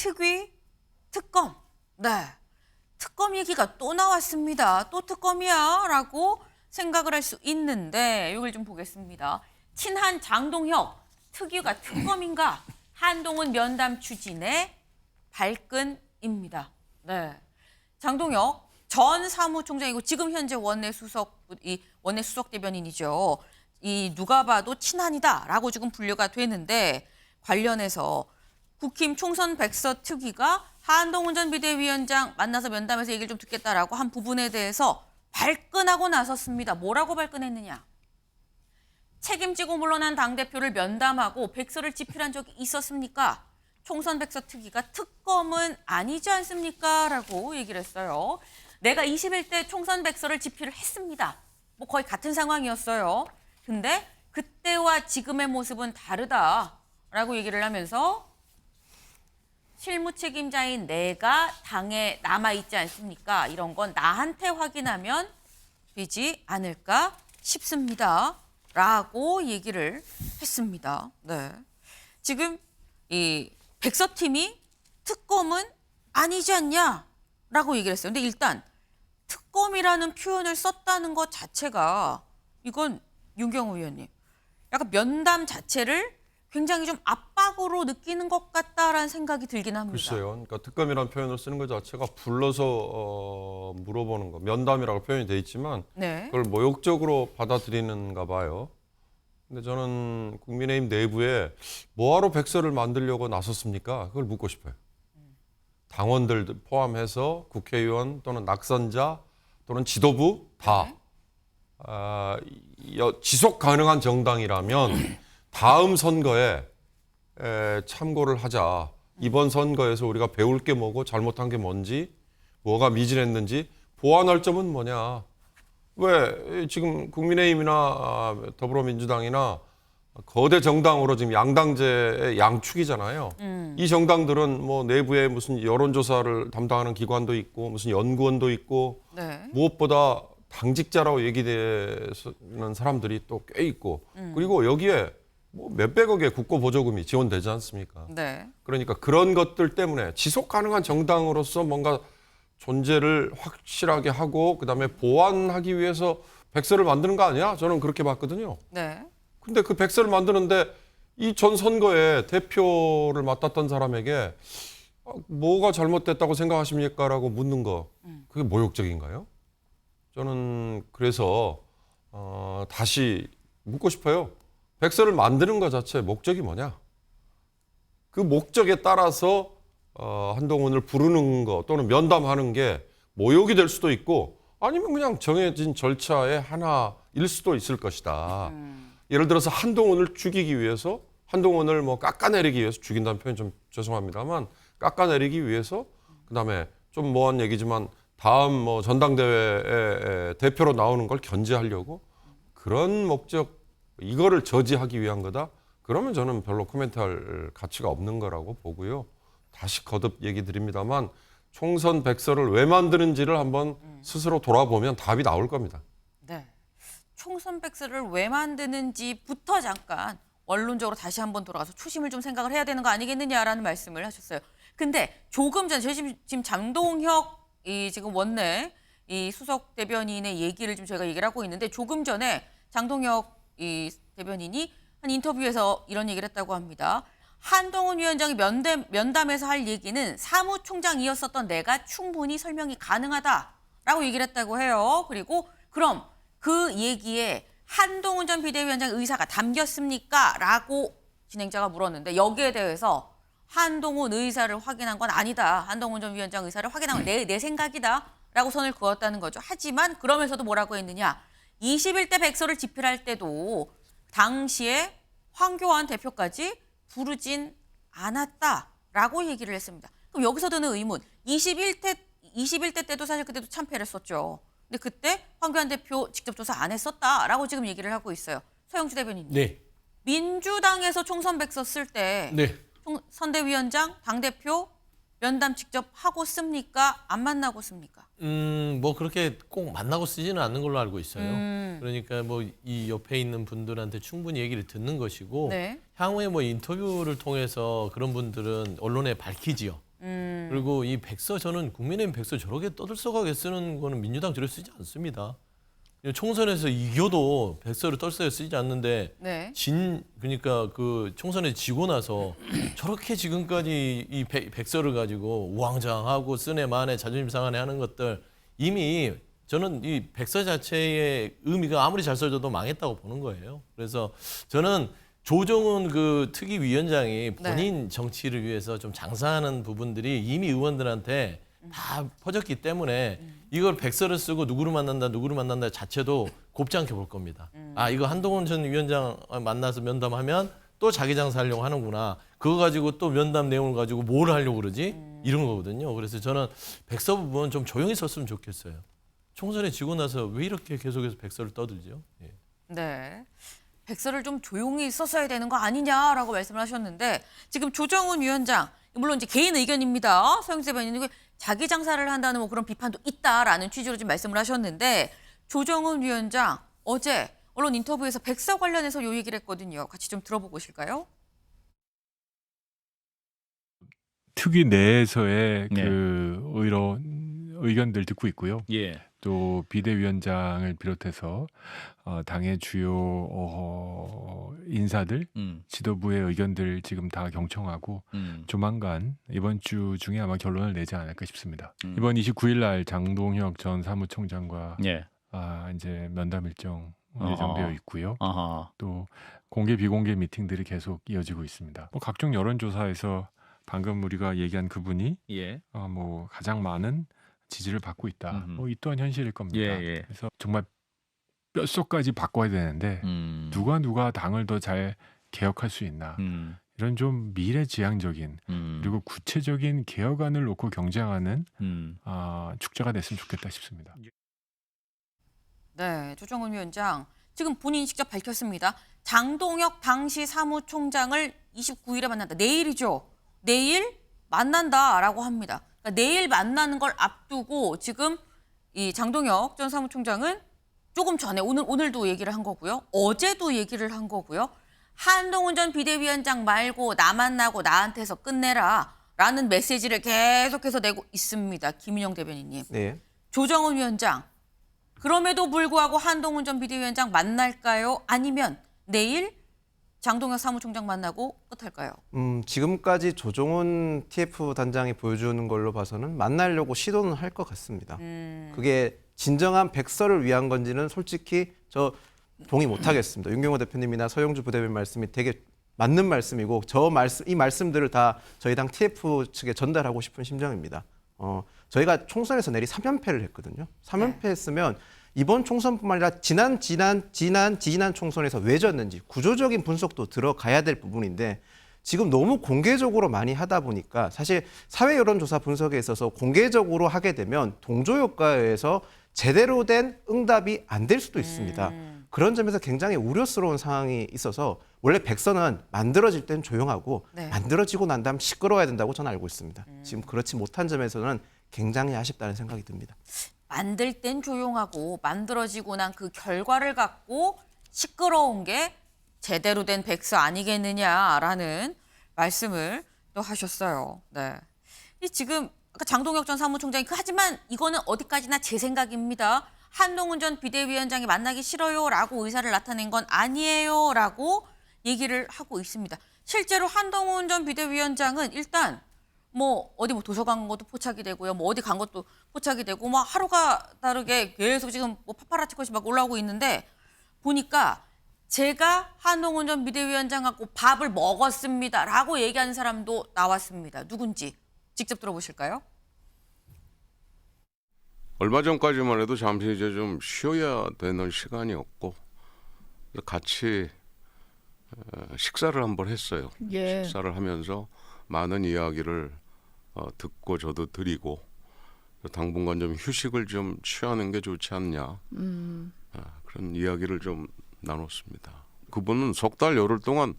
특위, 특검. 네. 특검 얘기가 또 나왔습니다. 또 특검이야? 라고 생각을 할 수 있는데 이걸 좀 보겠습니다. 친한 장동혁, 특위가 특검인가? 한동훈 면담 추진의 발끈입니다. 네. 장동혁 전 사무총장이고 지금 현재 원내 수석 대변인이죠. 이 누가 봐도 친한이다라고 지금 분류가 되는데 관련해서 국힘 총선 백서 특위가 한동훈 전 비대위원장 만나서 면담해서 얘기를 좀 듣겠다라고 한 부분에 대해서 발끈하고 나섰습니다. 뭐라고 발끈했느냐? 책임지고 물러난 당대표를 면담하고 백서를 집필한 적이 있었습니까? 총선 백서 특위가 특검은 아니지 않습니까? 라고 얘기를 했어요. 내가 21대 총선 백서를 집필을 했습니다. 뭐 거의 같은 상황이었어요. 근데 그때와 지금의 모습은 다르다라고 얘기를 하면서 실무 책임자인 내가 당에 남아있지 않습니까? 이런 건 나한테 확인하면 되지 않을까 싶습니다. 라고 얘기를 했습니다. 네. 지금 이 백서팀이 특검은 아니지 않냐? 라고 얘기를 했어요. 근데 일단 특검이라는 표현을 썼다는 것 자체가 이건 윤경호 의원님 약간 면담 자체를 굉장히 좀 압박으로 느끼는 것 같다라는 생각이 들긴 합니다. 글쎄요. 그러니까 특검이라는 표현을 쓰는 것 자체가 불러서 물어보는 거, 면담이라고 표현이 돼 있지만 네. 그걸 모욕적으로 받아들이는가 봐요. 근데 저는 국민의힘 내부에 뭐하러 백서를 만들려고 나섰습니까? 그걸 묻고 싶어요. 당원들 포함해서 국회의원 또는 낙선자 또는 지도부 다 지속 가능한 정당이라면 다음 선거에 참고를 하자. 이번 선거에서 우리가 배울 게 뭐고 잘못한 게 뭔지, 뭐가 미진했는지 보완할 점은 뭐냐. 왜 지금 국민의힘이나 더불어민주당이나 거대 정당으로 지금 양당제의 양축이잖아요. 이 정당들은 뭐 내부에 무슨 여론조사를 담당하는 기관도 있고 무슨 연구원도 있고 네. 무엇보다 당직자라고 얘기되는 사람들이 또 꽤 있고 그리고 여기에 뭐 몇백억의 국고보조금이 지원되지 않습니까? 네. 그러니까 그런 것들 때문에 지속 가능한 정당으로서 뭔가 존재를 확실하게 하고 그다음에 보완하기 위해서 백서를 만드는 거 아니야? 저는 그렇게 봤거든요. 네. 근데 그 백서를 만드는데 이 전 선거에 대표를 맡았던 사람에게 뭐가 잘못됐다고 생각하십니까? 라고 묻는 거 그게 모욕적인가요? 저는 그래서 다시 묻고 싶어요. 백서를 만드는 것 자체 목적이 뭐냐? 그 목적에 따라서 한동훈을 부르는 거 또는 면담하는 게 모욕이 될 수도 있고 아니면 그냥 정해진 절차의 하나일 수도 있을 것이다. 예를 들어서 한동훈을 죽이기 위해서 한동훈을 뭐 깎아내리기 위해서 죽인다는 표현 좀 죄송합니다만 깎아내리기 위해서 그다음에 좀 뭐한 얘기지만 다음 뭐 전당대회에 대표로 나오는 걸 견제하려고 그런 목적 이거를 저지하기 위한 거다. 그러면 저는 별로 코멘트할 가치가 없는 거라고 보고요. 다시 거듭 얘기 드립니다만 총선 백서를 왜 만드는지를 한번 스스로 돌아보면 답이 나올 겁니다. 네. 총선 백서를 왜 만드는지부터 잠깐 원론적으로 다시 한번 돌아가서 초심을 좀 생각을 해야 되는 거 아니겠느냐라는 말씀을 하셨어요. 근데 조금 전에 저희 지금 장동혁 이 지금 원내 이 수석 대변인의 얘기를 좀 저희가 얘기를 하고 있는데 조금 전에 장동혁 이 대변인이 한 인터뷰에서 이런 얘기를 했다고 합니다. 한동훈 위원장이 면담에서 할 얘기는 사무총장이었었던 내가 충분히 설명이 가능하다라고 얘기를 했다고 해요. 그리고 그럼 그 얘기에 한동훈 전 비대위원장 의사가 담겼습니까? 라고 진행자가 물었는데 여기에 대해서 한동훈 의사를 확인한 건 아니다. 한동훈 전 위원장 의사를 확인한 건 내 생각이다. 라고 선을 그었다는 거죠. 하지만 그러면서도 뭐라고 했느냐. 21대 백서를 집필할 때도 당시에 황교안 대표까지 부르진 않았다라고 얘기를 했습니다. 그럼 여기서 드는 의문, 21대 때도 사실 그때도 참패를 했었죠. 근데 그때 황교안 대표 직접 조사 안 했었다라고 지금 얘기를 하고 있어요. 서영주 대변인님. 네. 민주당에서 총선 백서 쓸 때 네. 선대위원장, 당대표 면담 직접 하고 씁니까? 안 만나고 씁니까? 뭐 그렇게 꼭 만나고 쓰지는 않는 걸로 알고 있어요. 그러니까 뭐 이 옆에 있는 분들한테 충분히 얘기를 듣는 것이고 네. 향후에 뭐 인터뷰를 통해서 그런 분들은 언론에 밝히지요. 그리고 이 백서 저는 국민의힘 백서 저렇게 떠들썩하게 쓰는 거는 민주당 저렇게 쓰지 않습니다. 총선에서 이겨도 백서를 떨썩하게 쓰지 않는데 네. 그러니까 그 총선에 지고 나서 저렇게 지금까지 이 백서를 가지고 우왕좌왕하고 쓰네 마네 자존심 상하네 하는 것들 이미 저는 이 백서 자체의 의미가 아무리 잘 써져도 망했다고 보는 거예요. 그래서 저는 조정훈 그 특위위원장이 본인 정치를 위해서 좀 장사하는 부분들이 이미 의원들한테 다 퍼졌기 때문에 이걸 백서를 쓰고 누구를 만난다 자체도 곱지 않게 볼 겁니다. 아, 이거 한동훈 전 위원장 만나서 면담하면 또 자기 장사하려고 하는구나. 그거 가지고 또 면담 내용을 가지고 뭘 하려고 그러지? 이런 거거든요. 그래서 저는 백서 부분 좀 조용히 썼으면 좋겠어요. 총선에 지고 나서 왜 이렇게 계속해서 백서를 떠들죠? 예. 네. 백서를 좀 조용히 썼어야 되는 거 아니냐라고 말씀을 하셨는데 지금 조정훈 위원장 물론 이제 개인 의견입니다. 서영세 변호사님 자기 장사를 한다는 뭐 그런 비판도 있다라는 취지로 지금 말씀을 하셨는데 조정훈 위원장 어제 언론 인터뷰에서 백서 관련해서 요 얘기를 했거든요. 같이 좀 들어보고 오실까요? 특위 내에서의 네. 그 의견들 듣고 있고요. 예. 또 비대위원장을 비롯해서 당의 주요 인사들 지도부의 의견들 지금 다 경청하고 조만간 이번 주 중에 아마 결론을 내지 않을까 싶습니다. 이번 29일 날 장동혁 전 사무총장과 예. 이제 면담 일정 예정되어 있고요. 아하. 또 공개 비공개 미팅들이 계속 이어지고 있습니다. 뭐 각종 여론조사에서 방금 우리가 얘기한 그분이 예. 뭐 가장 많은 지지를 받고 있다. 이 또한 현실일 겁니다. 예, 예. 그래서 정말 뼛속까지 바꿔야 되는데 누가 당을 더 잘 개혁할 수 있나 이런 좀 미래지향적인 그리고 구체적인 개혁안을 놓고 경쟁하는 축제가 됐으면 좋겠다 싶습니다. 네, 조정훈 위원장 지금 본인이 직접 밝혔습니다. 장동혁 당시 사무총장을 29일에 만난다. 내일이죠. 내일 만난다라고 합니다. 그러니까 내일 만나는 걸 앞두고 지금 이 장동혁 전 사무총장은 조금 전에 오늘도 얘기를 한 거고요. 어제도 얘기를 한 거고요. 한동훈 전 비대위원장 말고 나 만나고 나한테서 끝내라라는 메시지를 계속해서 내고 있습니다. 김인영 대변인님. 네. 조정훈 위원장. 그럼에도 불구하고 한동훈 전 비대위원장 만날까요? 아니면 내일 장동혁 사무총장 만나고 끝할까요? 지금까지 조정훈 TF 단장이 보여주는 걸로 봐서는 만나려고 시도는 할 것 같습니다. 그게 진정한 백서를 위한 건지는 솔직히 저 동의 못 하겠습니다. 윤경호 대표님이나 서영주 부대변인 말씀이 되게 맞는 말씀이고 이 말씀들을 다 저희 당 TF 측에 전달하고 싶은 심정입니다. 저희가 총선에서 내리 3연패를 했거든요. 3연패 했으면 이번 총선뿐만 아니라 지난 총선에서 왜 졌는지 구조적인 분석도 들어가야 될 부분인데 지금 너무 공개적으로 많이 하다 보니까 사실 사회 여론조사 분석에 있어서 공개적으로 하게 되면 동조효과에 의해서 제대로 된 응답이 안 될 수도 있습니다. 그런 점에서 굉장히 우려스러운 상황이 있어서 원래 백서는 만들어질 땐 조용하고 만들어지고 난 다음 시끄러워야 된다고 저는 알고 있습니다. 지금 그렇지 못한 점에서는 굉장히 아쉽다는 생각이 듭니다. 만들 땐 조용하고 만들어지고 난 그 결과를 갖고 시끄러운 게 제대로 된 백서 아니겠느냐라는 말씀을 또 하셨어요. 네. 이 지금 아까 장동혁 전 사무총장이 하지만 이거는 어디까지나 제 생각입니다. 한동훈 전 비대위원장이 만나기 싫어요라고 의사를 나타낸 건 아니에요라고 얘기를 하고 있습니다. 실제로 한동훈 전 비대위원장은 일단 어디 도서관 간 것도 포착이 되고요. 어디 간 것도 포착이 되고 하루가 다르게 계속 지금 파파라치 컷이 막 올라오고 있는데 보니까 제가 한동훈 전 비대위원장하고 밥을 먹었습니다라고 얘기하는 사람도 나왔습니다. 누군지 직접 들어보실까요? 얼마 전까지만 해도 잠시 이제 좀 쉬어야 되는 시간이었고 같이 식사를 한번 했어요. 예. 식사를 하면서 많은 이야기를 듣고 저도 드리고 당분간 좀 휴식을 좀 취하는 게 좋지 않냐 그런 이야기를 좀 나눴습니다. 그분은 석 달 열흘 동안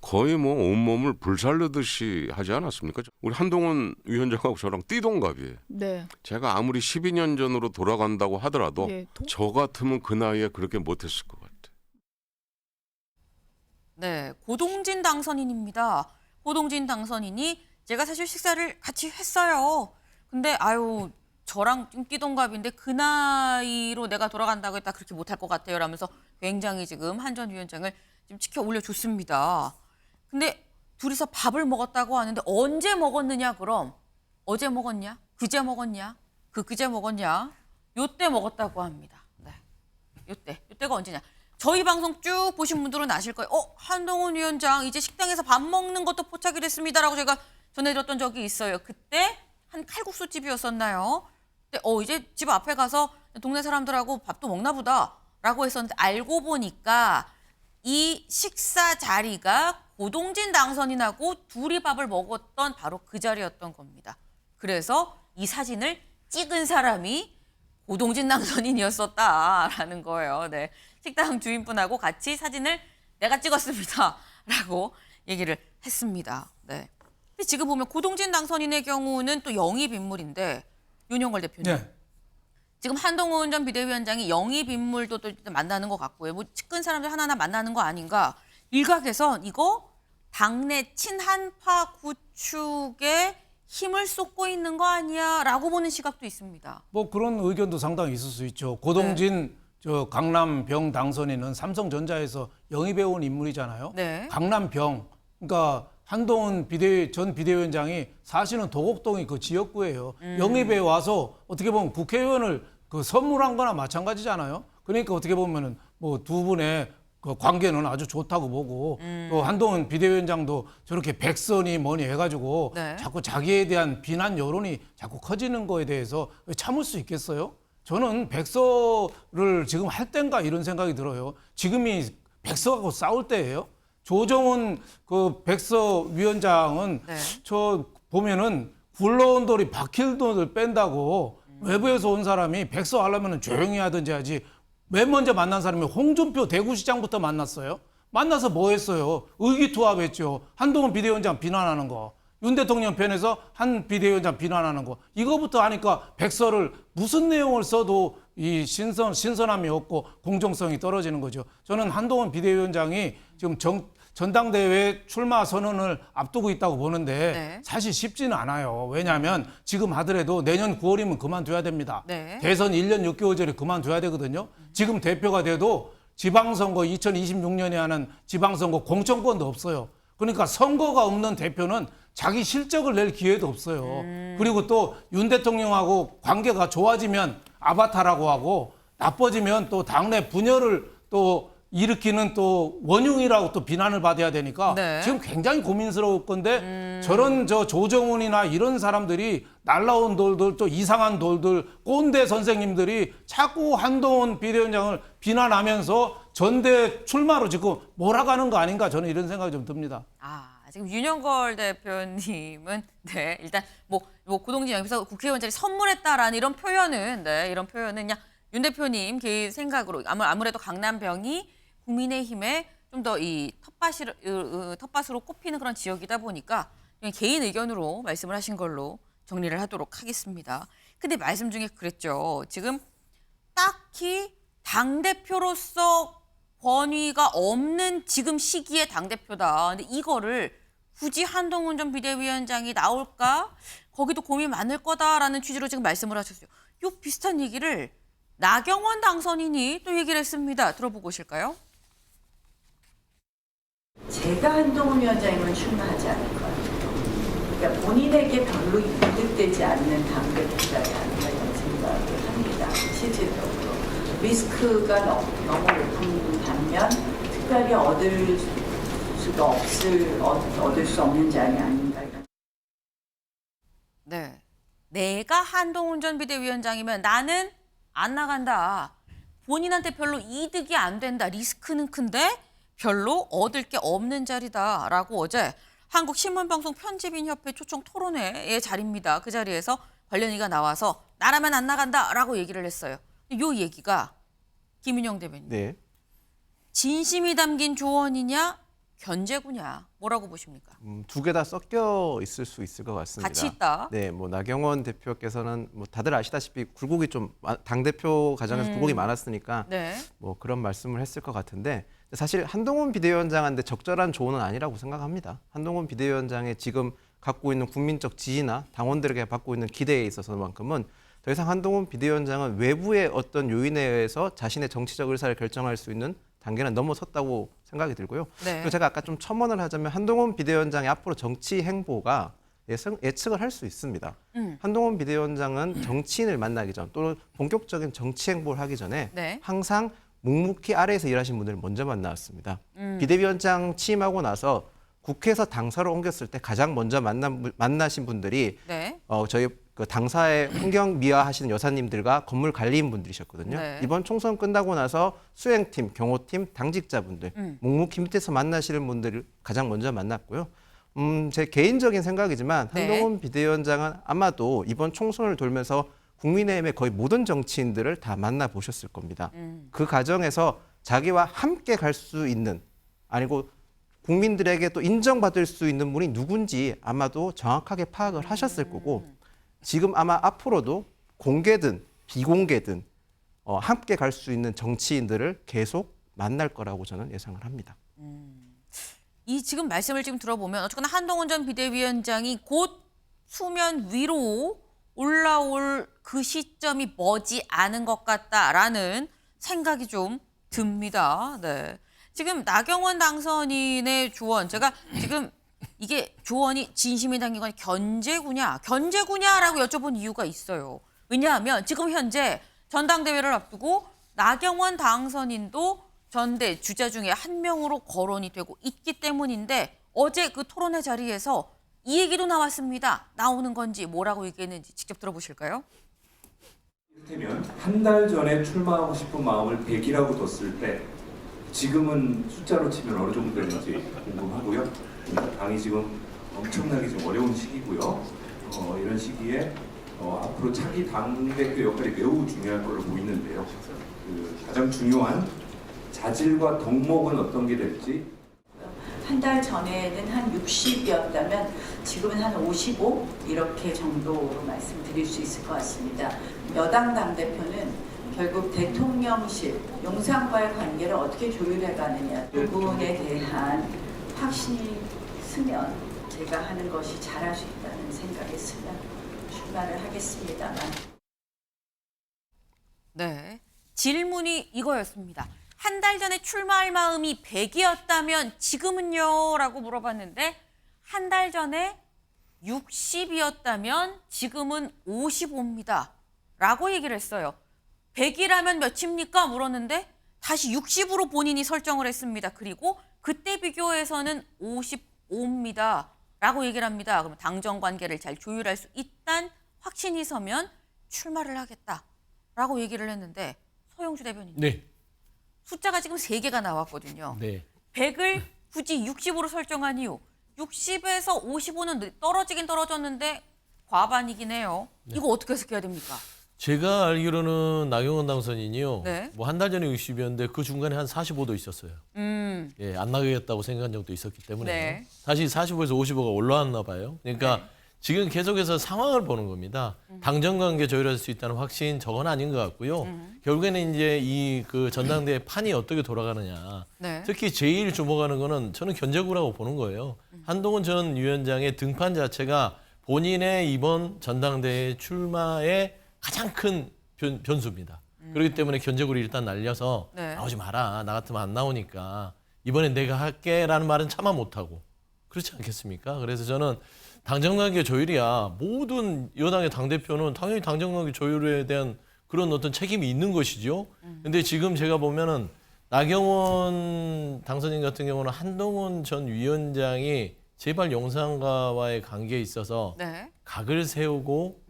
거의 온몸을 불살르듯이 하지 않았습니까? 우리 한동훈 위원장하고 저랑 띠동갑이에요. 네. 제가 아무리 12년 전으로 돌아간다고 하더라도 예. 저 같으면 그 나이에 그렇게 못했을 것 같아요. 네, 고동진 당선인입니다. 고동진 당선인이 제가 사실 식사를 같이 했어요. 근데 아유 저랑 좀 띠동갑인데 그 나이로 내가 돌아간다고 했다 그렇게 못할 것 같아요. 라면서 굉장히 지금 한 전 위원장을 지금 치켜 올려줬습니다. 근데 둘이서 밥을 먹었다고 하는데 언제 먹었느냐 그럼? 어제 먹었냐? 그제 먹었냐? 그제 먹었냐? 요때 먹었다고 합니다. 네. 요때가 언제냐? 저희 방송 쭉 보신 분들은 아실 거예요. 한동훈 위원장 이제 식당에서 밥 먹는 것도 포착이 됐습니다라고 제가 전해드렸던 적이 있어요. 그때 한 칼국수 집이었었나요? 근데 이제 집 앞에 가서 동네 사람들하고 밥도 먹나 보다라고 했었는데 알고 보니까 이 식사 자리가 고동진 당선인하고 둘이 밥을 먹었던 바로 그 자리였던 겁니다. 그래서 이 사진을 찍은 사람이 고동진 당선인이었었다라는 거예요. 네. 식당 주인분하고 같이 사진을 내가 찍었습니다라고 얘기를 했습니다. 네. 근데 지금 보면 고동진 당선인의 경우는 또 영입 인물인데 윤영걸 대표님. 네. 지금 한동훈 전 비대위원장이 영입 인물도 또 만나는 것 같고요. 뭐 측근 사람들 하나하나 만나는 거 아닌가. 일각에선 이거 당내 친한파 구축에 힘을 쏟고 있는 거 아니야라고 보는 시각도 있습니다. 뭐 그런 의견도 상당히 있을 수 있죠. 고동진 저 강남병 당선인은 삼성전자에서 영입해 온 인물이잖아요. 네. 강남병. 그러니까 한동훈 전 비대위원장이 사실은 도곡동이 그 지역구예요. 영입에 와서 어떻게 보면 국회의원을 그 선물한 거나 마찬가지잖아요. 그러니까 어떻게 보면은 뭐 두 분의 그 관계는 아주 좋다고 보고 또 한동훈 비대위원장도 저렇게 백선이 뭐니 해가지고 네. 자꾸 자기에 대한 비난 여론이 자꾸 커지는 거에 대해서 참을 수 있겠어요? 저는 백서를 지금 할 땐가 이런 생각이 들어요. 지금이 백서하고 싸울 때예요. 조정훈 그 백서 위원장은 네. 저 보면은 굴러온 돌이 박힐 돌을 뺀다고 외부에서 온 사람이 백서 하려면 조용히 하든지 하지. 맨 먼저 만난 사람이 홍준표 대구시장부터 만났어요. 만나서 뭐 했어요? 의기투합했죠. 한동훈 비대위원장 비난하는 거. 윤 대통령 편에서 한 비대위원장 비난하는 거. 이거부터 하니까 백서를 무슨 내용을 써도 이 신선함이 없고 공정성이 떨어지는 거죠. 저는 한동훈 비대위원장이 지금 전당대회 출마 선언을 앞두고 있다고 보는데 네. 사실 쉽지는 않아요. 왜냐하면 지금 하더라도 내년 9월이면 그만둬야 됩니다. 네. 대선 1년 6개월 전에 그만둬야 되거든요. 지금 대표가 돼도 지방선거 2026년에 하는 지방선거 공천권도 없어요. 그러니까 선거가 없는 대표는 자기 실적을 낼 기회도 없어요. 그리고 또 윤 대통령하고 관계가 좋아지면 아바타라고 하고 나빠지면 또 당내 분열을 또 일으키는 또 원흉이라고 또 비난을 받아야 되니까 네. 지금 굉장히 고민스러울 건데 저런 저 조정훈이나 이런 사람들이 날라온 돌들 또 이상한 돌들 꼰대 선생님들이 자꾸 한동훈 비대위원장을 비난하면서 전대 출마로 지금 몰아가는 거 아닌가 저는 이런 생각이 좀 듭니다. 지금 윤영걸 대표님은 네 일단 뭐 고동진 영입에서 국회의원 자리 선물했다라는 이런 표현은 이런 표현은 그냥 윤 대표님 개인 생각으로 아무래도 강남병이 국민의힘에 좀 더 이 텃밭으로 꼽히는 그런 지역이다 보니까 그냥 개인 의견으로 말씀을 하신 걸로 정리를 하도록 하겠습니다. 근데 말씀 중에 그랬죠. 지금 딱히 당대표로서 권위가 없는 지금 시기에 당대표다. 근데 이거를 굳이 한동훈 전 비대위원장이 나올까? 거기도 고민 많을 거다라는 취지로 지금 말씀을 하셨어요. 요 비슷한 얘기를 나경원 당선인이 또 얘기를 했습니다. 들어보고 오실까요? 제가 한동훈 위원장이면 출마하지 않을 것 같아요. 그러니까 본인에게 별로 이득되지 않는 당대표 자리 아닌가 이런 생각을 합니다. 실질적으로. 리스크가 너무 높은 반면 특별히 얻을 수 없는 자리 아닌가 이런. 네. 내가 한동훈 전 비대위원장이면 나는 안 나간다. 본인한테 별로 이득이 안 된다. 리스크는 큰데 별로 얻을 게 없는 자리다라고 어제 한국신문방송 편집인협회 초청 토론회의 자리입니다. 그 자리에서 관련이가 나와서 나라면 안 나간다라고 얘기를 했어요. 이 얘기가 김윤영 대변인. 네. 진심이 담긴 조언이냐 견제구냐 뭐라고 보십니까? 두 개 다 섞여 있을 수 있을 것 같습니다. 같이 있다. 네, 뭐 나경원 대표께서는 뭐 다들 아시다시피 굴곡이 좀 당 대표 과정에서 굴곡이 많았으니까 네. 뭐 그런 말씀을 했을 것 같은데 사실 한동훈 비대위원장한테 적절한 조언은 아니라고 생각합니다. 한동훈 비대위원장의 지금 갖고 있는 국민적 지지나 당원들에게 받고 있는 기대에 있어서만큼은 더 이상 한동훈 비대위원장은 외부의 어떤 요인에 의해서 자신의 정치적 의사를 결정할 수 있는 단계는 넘어섰다고 생각이 들고요. 네. 그리고 제가 아까 좀 첨언을 하자면 한동훈 비대위원장의 앞으로 정치 행보가 예측을 할 수 있습니다. 한동훈 비대위원장은 정치인을 만나기 전 또는 본격적인 정치 행보를 하기 전에 네. 항상 묵묵히 아래에서 일하신 분들을 먼저 만나왔습니다. 비대위원장 취임하고 나서 국회에서 당사로 옮겼을 때 가장 먼저 만나신 분들이 네. 저희 그 당사의 환경 미화하시는 여사님들과 건물 관리인 분들이셨거든요. 네. 이번 총선 끝나고 나서 수행팀, 경호팀, 당직자분들 묵묵히 밑에서 만나시는 분들을 가장 먼저 만났고요. 제 개인적인 생각이지만 네. 한동훈 비대위원장은 아마도 이번 총선을 돌면서 국민의힘의 거의 모든 정치인들을 다 만나보셨을 겁니다. 그 과정에서 자기와 함께 갈 수 있는 아니고 국민들에게 또 인정받을 수 있는 분이 누군지 아마도 정확하게 파악을 하셨을 거고 지금 아마 앞으로도 공개든 비공개든 함께 갈 수 있는 정치인들을 계속 만날 거라고 저는 예상을 합니다. 이 지금 말씀을 지금 들어보면 어쨌거나 한동훈 전 비대위원장이 곧 수면 위로 올라올 그 시점이 머지 않은 것 같다라는 생각이 좀 듭니다. 네. 지금 나경원 당선인의 조언, 제가 지금 이게 조언이 진심이 담긴 건 견제구냐라고 여쭤본 이유가 있어요. 왜냐하면 지금 현재 전당대회를 앞두고 나경원 당선인도 전대 주자 중에 한 명으로 거론이 되고 있기 때문인데 어제 그 토론회 자리에서 이 얘기도 나왔습니다. 나오는 건지 뭐라고 얘기했는지 직접 들어보실까요? 이를테면 한 달 전에 출마하고 싶은 마음을 100이라고 뒀을 때 지금은 숫자로 치면 어느 정도 되는지 궁금하고요. 당이 지금 엄청나게 지금 어려운 시기고요. 이런 시기에 앞으로 차기 당대표 역할이 매우 중요할 걸로 보이는데요. 가장 중요한 자질과 덕목은 어떤 게 될지. 한 달 전에는 한 60이었다면 지금은 한 55 이렇게 정도로 말씀드릴 수 있을 것 같습니다. 여당 당대표는 결국 대통령실, 용산과의 관계를 어떻게 조율해 가느냐 이 부분에 대한 확신이 있으면 제가 하는 것이 잘할 수 있다는 생각이 있으면 출마를 하겠습니다만. 네. 질문이 이거였습니다. 한 달 전에 출마할 마음이 100이었다면 지금은요? 라고 물어봤는데 한 달 전에 60이었다면 지금은 55입니다. 라고 얘기를 했어요. 100이라면 몇입니까? 물었는데 다시 60으로 본인이 설정을 했습니다. 그리고 그때 비교해서는 55입니다. 라고 얘기를 합니다. 그럼 당정 관계를 잘 조율할 수 있다는 확신이 서면 출마를 하겠다. 라고 얘기를 했는데 서영주 대변인. 네. 숫자가 지금 3개가 나왔거든요. 네. 100을 굳이 60으로 설정한 이유. 60에서 55는 떨어지긴 떨어졌는데 과반이긴 해요. 이거 어떻게 해석해야 됩니까? 제가 알기로는 나경원 당선인이요. 네. 뭐 한 달 전에 60이었는데 그 중간에 한 45도 있었어요. 예, 안 나가겠다고 생각한 적도 있었기 때문에 네. 다시 45에서 55가 올라왔나 봐요. 그러니까 네. 지금 계속해서 상황을 보는 겁니다. 당정 관계 조율할 수 있다는 확신 저건 아닌 것 같고요. 결국에는 이제 이 그 전당대회 판이 어떻게 돌아가느냐. 네. 특히 제일 주목하는 거는 저는 견제구라고 보는 거예요. 한동훈 전 위원장의 등판 자체가 본인의 이번 전당대회 출마의 가장 큰 변수입니다. 그렇기 때문에 견제구를 일단 날려서 네. 나오지 마라. 나 같으면 안 나오니까 이번엔 내가 할게라는 말은 차마 못하고 그렇지 않겠습니까? 그래서 저는 당정관계 조율이야. 모든 여당의 당대표는 당연히 당정관계 조율에 대한 그런 어떤 책임이 있는 것이죠. 근데 지금 제가 보면은 나경원 당선인 같은 경우는 한동훈 전 위원장이 제발 용산과의 관계에 있어서 네. 각을 세우고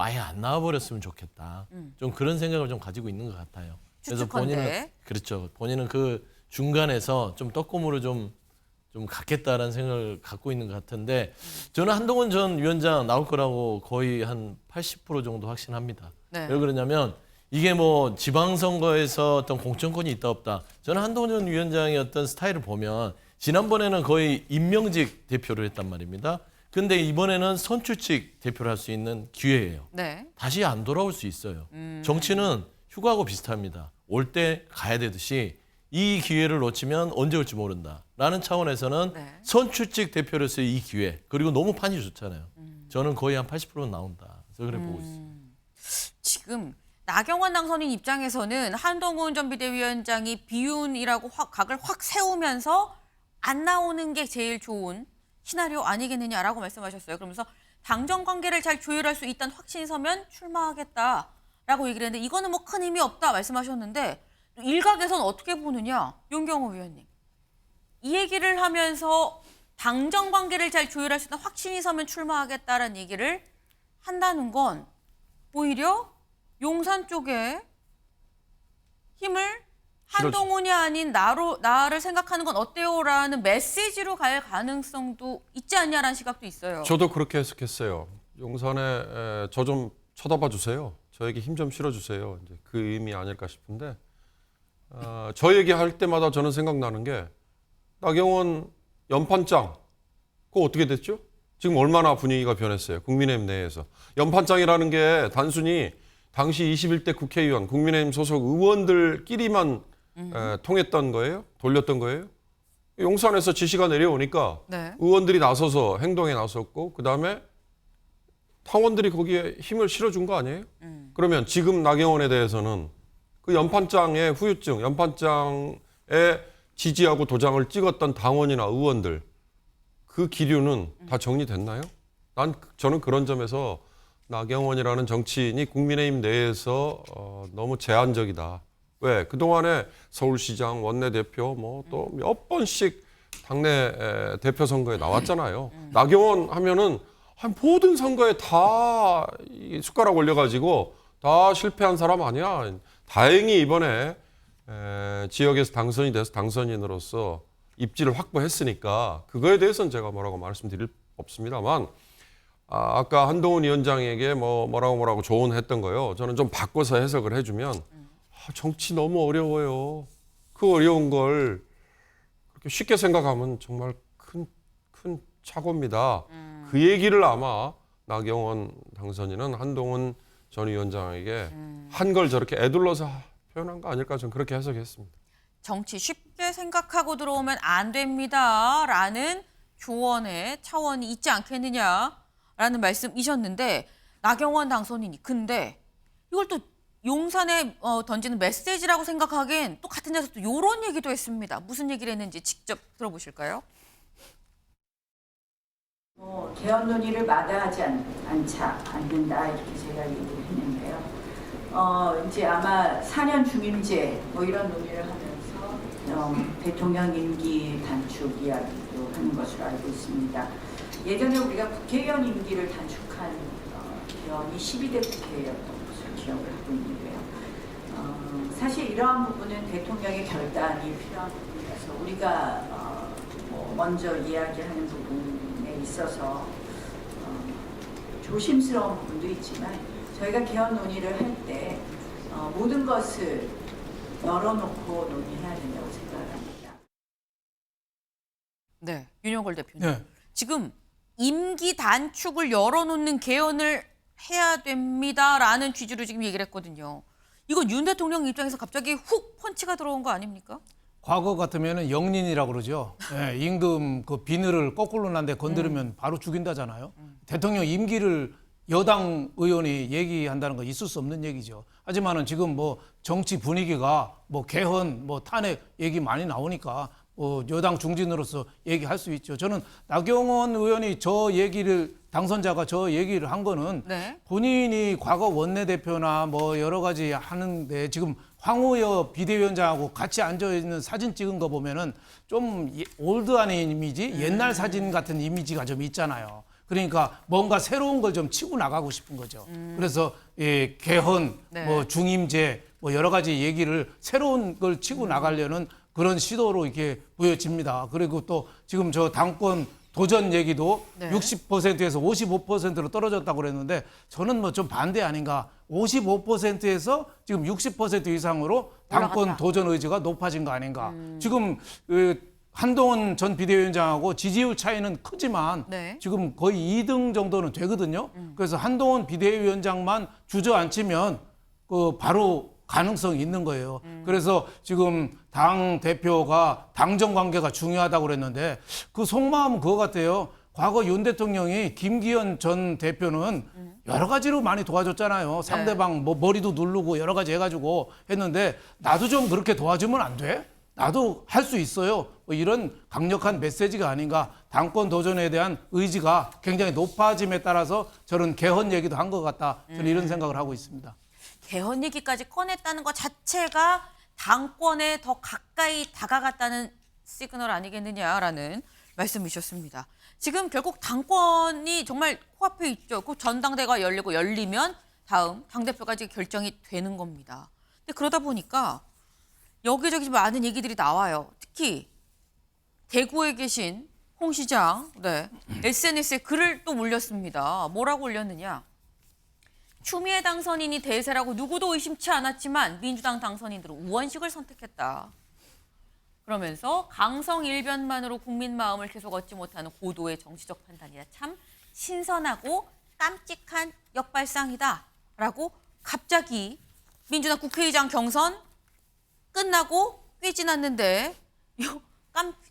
아예 안 나와버렸으면 좋겠다. 좀 그런 생각을 좀 가지고 있는 것 같아요. 그래서 추측컨대. 본인은 그렇죠. 본인은 그 중간에서 좀 떡고무를 좀 갖겠다라는 생각을 갖고 있는 것 같은데 저는 한동훈 전 위원장 나올 거라고 거의 한 80% 정도 확신합니다. 네. 왜 그러냐면 이게 뭐 지방선거에서 어떤 공천권이 있다 없다. 저는 한동훈 전 위원장의 어떤 스타일을 보면 지난번에는 거의 임명직 대표를 했단 말입니다. 근데 이번에는 선출직 대표를 할 수 있는 기회예요. 네. 다시 안 돌아올 수 있어요. 정치는 휴가하고 비슷합니다. 올 때 가야 되듯이 이 기회를 놓치면 언제 올지 모른다. 라는 차원에서는 네. 선출직 대표로서의 이 기회 그리고 너무 판이 좋잖아요. 저는 거의 한 80%는 나온다. 그래서 그래 보고 있습니다. 지금 나경원 당선인 입장에서는 한동훈 전 비대위원장이 비윤이라고 각을 확 세우면서 안 나오는 게 제일 좋은 시나리오 아니겠느냐라고 말씀하셨어요. 그러면서 당정 관계를 잘 조율할 수 있다는 확신이 서면 출마하겠다라고 얘기를 했는데 이거는 뭐 큰 의미 없다 말씀하셨는데 일각에서는 어떻게 보느냐? 윤경호 위원님. 이 얘기를 하면서 당정 관계를 잘 조율할 수 있는 확신이 서면 출마하겠다라는 얘기를 한다는 건 오히려 용산 쪽에 힘을 한동훈이 아닌 나를 생각하는 건 어때요라는 메시지로 갈 가능성도 있지 않냐라는 시각도 있어요. 저도 그렇게 해석했어요. 용산에 저 좀 쳐다봐 주세요. 저에게 힘 좀 실어주세요. 이제 그 의미 아닐까 싶은데 저 얘기할 때마다 저는 생각나는 게 나경원 연판장 그거 어떻게 됐죠? 지금 얼마나 분위기가 변했어요. 국민의힘 내에서. 연판장이라는 게 단순히 당시 21대 국회의원, 국민의힘 소속 의원들끼리만 통했던 거예요? 돌렸던 거예요? 용산에서 지시가 내려오니까 네. 의원들이 나서서 행동에 나섰고 그다음에 당원들이 거기에 힘을 실어준 거 아니에요? 그러면 지금 나경원에 대해서는 그 연판장의 후유증, 연판장에 지지하고 도장을 찍었던 당원이나 의원들 그 기류는 다 정리됐나요? 저는 그런 점에서 나경원이라는 정치인이 국민의힘 내에서 너무 제한적이다. 왜? 그동안에 서울시장, 원내대표 뭐 또 몇 번씩 당내 대표 선거에 나왔잖아요. 나경원 하면은 모든 선거에 다 숟가락 올려가지고 다 실패한 사람 아니야. 다행히 이번에 지역에서 당선이 돼서 당선인으로서 입지를 확보했으니까 그거에 대해서는 제가 뭐라고 말씀드릴 없습니다만 아까 한동훈 위원장에게 뭐라고 조언했던 거요. 저는 좀 바꿔서 해석을 해주면 정치 너무 어려워요. 그 어려운 걸 그렇게 쉽게 생각하면 정말 큰 착오입니다. 그 얘기를 아마 나경원 당선인은 한동훈 전 위원장에게 한 걸 저렇게 애둘러서 표현한 거 아닐까 저는 그렇게 해석했습니다. 정치 쉽게 생각하고 들어오면 안 됩니다라는 조언의 차원이 있지 않겠느냐라는 말씀이셨는데 나경원 당선인이 근데 이걸 또 용산에 던지는 메시지라고 생각하기엔 또 같은 데서 또 이런 얘기도 했습니다. 무슨 얘기를 했는지 직접 들어보실까요? 개헌 논의를 마다하지 않는다 이렇게 제가 얘기를 했는데요. 이제 아마 4년 중임제 뭐 이런 논의를 하면서 대통령 임기 단축 이야기도 하는 것으로 알고 있습니다. 예전에 우리가 국회의원 임기를 단축한 개헌이 12대 국회였던 것으로 기억을 하고 있는데요. 사실 이러한 부분은 대통령의 결단이 필요한 부분이라서 우리가 먼저 이야기하는 부분에 있어서 조심스러운 부분도 있지만 저희가 개헌 논의를 할 때 모든 것을 열어놓고 논의해야 된다고 생각합니다. 네, 윤영걸 대표님. 네. 지금 임기 단축을 열어놓는 개헌을 해야 됩니다라는 취지로 지금 얘기를 했거든요. 이건 윤 대통령 입장에서 갑자기 훅 펀치가 들어온 거 아닙니까? 과거 같으면은 영린이라고 그러죠. 예, 임금 그 비늘을 거꾸로 난데 건드리면 바로 죽인다잖아요. 대통령 임기를 여당 의원이 얘기한다는 건 있을 수 없는 얘기죠. 하지만은 지금 뭐 정치 분위기가 뭐 개헌, 뭐 탄핵 얘기 많이 나오니까 여당 중진으로서 얘기할 수 있죠. 저는 나경원 의원이 당선자가 저 얘기를 한 거는 네. 본인이 과거 원내대표나 뭐 여러 가지 하는데 지금 황우여 비대위원장하고 같이 앉아있는 사진 찍은 거 보면은 좀 올드한 이미지, 옛날 사진 같은 이미지가 좀 있잖아요. 그러니까 뭔가 새로운 걸 좀 치고 나가고 싶은 거죠. 그래서 개헌, 네. 뭐 중임제, 뭐 여러 가지 얘기를 새로운 걸 치고 나가려는 그런 시도로 이렇게 보여집니다. 그리고 또 지금 저 당권 도전 얘기도 네. 60%에서 55%로 떨어졌다고 그랬는데 저는 뭐 좀 반대 아닌가. 55%에서 지금 60% 이상으로 당권 올라갔다. 도전 의지가 높아진 거 아닌가. 지금 한동훈 전 비대위원장하고 지지율 차이는 크지만 네. 지금 거의 2등 정도는 되거든요. 그래서 한동훈 비대위원장만 주저앉히면 바로 가능성이 있는 거예요. 그래서 지금 당 대표가 당정 관계가 중요하다고 그랬는데 그 속마음은 그거 같아요. 과거 윤 대통령이 김기현 전 대표는 여러 가지로 많이 도와줬잖아요. 상대방 뭐 머리도 누르고 여러 가지 해가지고 했는데 나도 좀 그렇게 도와주면 안 돼? 나도 할 수 있어요. 뭐 이런 강력한 메시지가 아닌가. 당권 도전에 대한 의지가 굉장히 높아짐에 따라서 저는 개헌 얘기도 한 것 같다. 저는 이런 생각을 하고 있습니다. 개헌 얘기까지 꺼냈다는 것 자체가 당권에 더 가까이 다가갔다는 시그널 아니겠느냐라는 말씀이셨습니다. 지금 결국 당권이 정말 코앞에 있죠. 그 전당대회가 열리면 다음 당대표까지 결정이 되는 겁니다. 근데 그러다 보니까 여기저기 많은 얘기들이 나와요. 특히 대구에 계신 홍 시장, SNS에 글을 또 올렸습니다. 뭐라고 올렸느냐? 추미애 당선인이 대세라고 누구도 의심치 않았지만 민주당 당선인들은 우원식을 선택했다. 그러면서 강성 일변만으로 국민 마음을 계속 얻지 못하는 고도의 정치적 판단이다. 참 신선하고 깜찍한 역발상이다. 라고 갑자기 민주당 국회의장 경선 끝나고 꽤 지났는데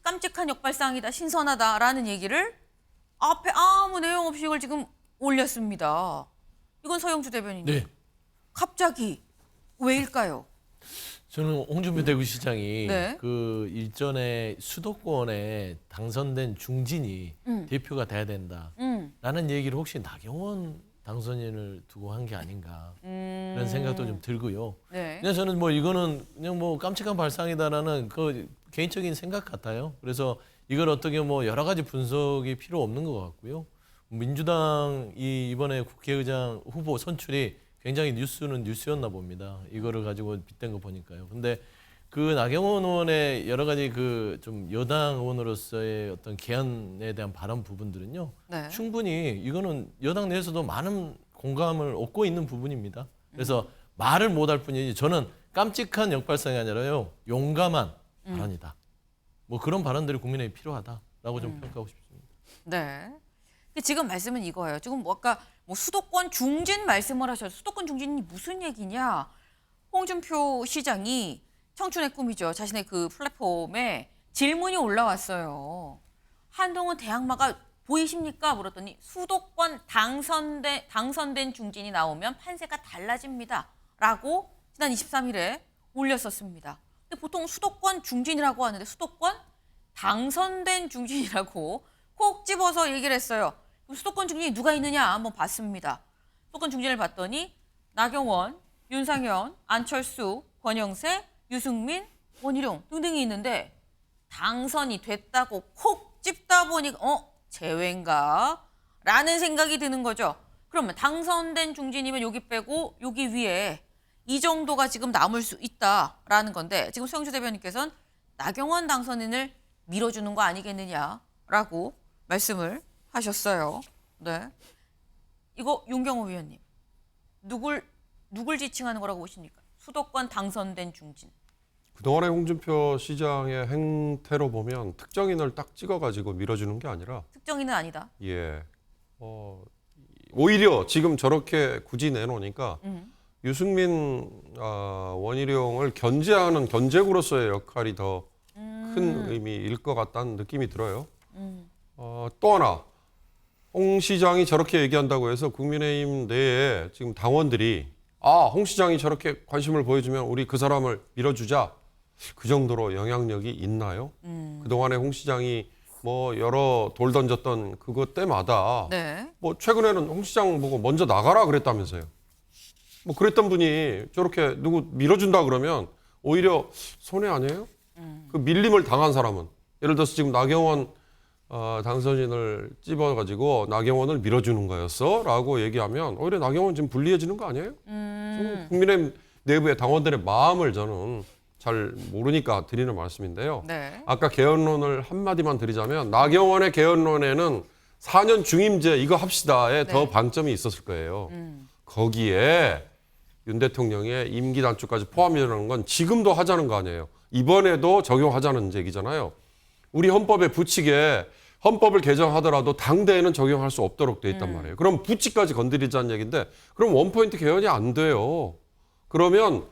깜찍한 역발상이다. 신선하다라는 얘기를 앞에 아무 내용 없이 이걸 지금 올렸습니다. 이건 서영주 대변인님. 네. 갑자기 왜일까요? 저는 홍준표 대구시장이 네. 그 일전에 수도권에 당선된 중진이 대표가 돼야 된다라는 얘기를 혹시 나경원 당선인을 두고 한 게 아닌가 그런 생각도 좀 들고요. 네. 그냥 저는 뭐 이거는 그냥 뭐 깜찍한 발상이다라는 그 개인적인 생각 같아요. 그래서 이걸 어떻게 뭐 여러 가지 분석이 필요 없는 것 같고요. 민주당이 이번에 국회의장 후보 선출이 굉장히 뉴스였나 봅니다. 이거를 가지고 빗댄 거 보니까요. 근데 그 나경원 의원의 여러 가지 그 좀 여당 의원으로서의 어떤 개헌에 대한 발언 부분들은요. 네. 충분히 이거는 여당 내에서도 많은 공감을 얻고 있는 부분입니다. 그래서 말을 못할 뿐이지 저는 깜찍한 역발상이 아니라요. 용감한 발언이다. 뭐 그런 발언들이 국민에게 필요하다라고 좀 평가하고 싶습니다. 네. 지금 말씀은 이거예요. 지금 뭐 아까 뭐 수도권 중진 말씀을 하셔서 수도권 중진이 무슨 얘기냐? 홍준표 시장이 청춘의 꿈이죠. 자신의 그 플랫폼에 질문이 올라왔어요. 한동훈 대항마가 보이십니까? 물었더니 수도권 당선된 중진이 나오면 판세가 달라집니다. 라고 지난 23일에 올렸었습니다. 근데 보통 수도권 중진이라고 하는데 수도권 당선된 중진이라고 콕 집어서 얘기를 했어요. 그럼 수도권 중진이 누가 있느냐 한번 봤습니다. 수도권 중진을 봤더니 나경원, 윤상현, 안철수, 권영세, 유승민, 원희룡 등등이 있는데 당선이 됐다고 콕 집다 보니까 제외인가? 라는 생각이 드는 거죠. 그러면 당선된 중진이면 여기 빼고 여기 위에 이 정도가 지금 남을 수 있다라는 건데 지금 서영주 대변인께서는 나경원 당선인을 밀어주는 거 아니겠느냐라고 말씀을 하셨어요. 네. 이거 윤경호 위원님. 누굴 지칭하는 거라고 보십니까? 수도권 당선된 중진. 그동안의 홍준표 시장의 행태로 보면 특정인을 딱 찍어가지고 밀어주는 게 아니라 특정인은 아니다. 예, 오히려 지금 저렇게 굳이 내놓으니까 유승민, 원희룡을 견제하는 견제구로서의 역할이 더 큰 의미일 것 같다는 느낌이 들어요. 또 하나, 홍 시장이 저렇게 얘기한다고 해서 국민의힘 내에 지금 당원들이 홍 시장이 저렇게 관심을 보여주면 우리 그 사람을 밀어주자. 그 정도로 영향력이 있나요? 그동안에 홍 시장이 뭐 여러 돌 던졌던 그것 때마다 네. 뭐 최근에는 홍 시장 보고 먼저 나가라 그랬다면서요. 뭐 그랬던 분이 저렇게 누구 밀어준다 그러면 오히려 손해 아니에요? 그 밀림을 당한 사람은 예를 들어서 지금 나경원 당선인을 찝어가지고 나경원을 밀어주는 거였어라고 얘기하면 오히려 나경원 지금 불리해지는 거 아니에요? 국민의힘 내부의 당원들의 마음을 저는 잘 모르니까 드리는 말씀인데요. 네. 아까 개헌론을 한마디만 드리자면 나경원의 개헌론에는 4년 중임제 이거 합시다에 더 방점이 있었을 거예요. 거기에 윤 대통령의 임기 단축까지 포함이라는 건 지금도 하자는 거 아니에요. 이번에도 적용하자는 얘기잖아요. 우리 헌법에 부칙에 헌법을 개정하더라도 당대에는 적용할 수 없도록 돼 있단 말이에요. 그럼 부칙까지 건드리자는 얘기인데 그럼 원포인트 개헌이 안 돼요. 그러면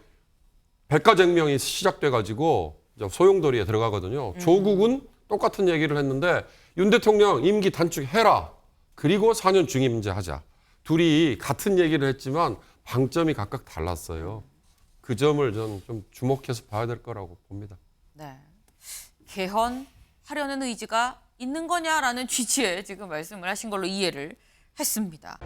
백가쟁명이 시작돼가지고 이제 소용돌이에 들어가거든요. 조국은 똑같은 얘기를 했는데 윤 대통령 임기 단축해라. 그리고 4년 중임제하자. 둘이 같은 얘기를 했지만 방점이 각각 달랐어요. 그 점을 저는 좀 주목해서 봐야 될 거라고 봅니다. 네. 개헌하려는 의지가 있는 거냐라는 취지의 지금 말씀을 하신 걸로 이해를 했습니다.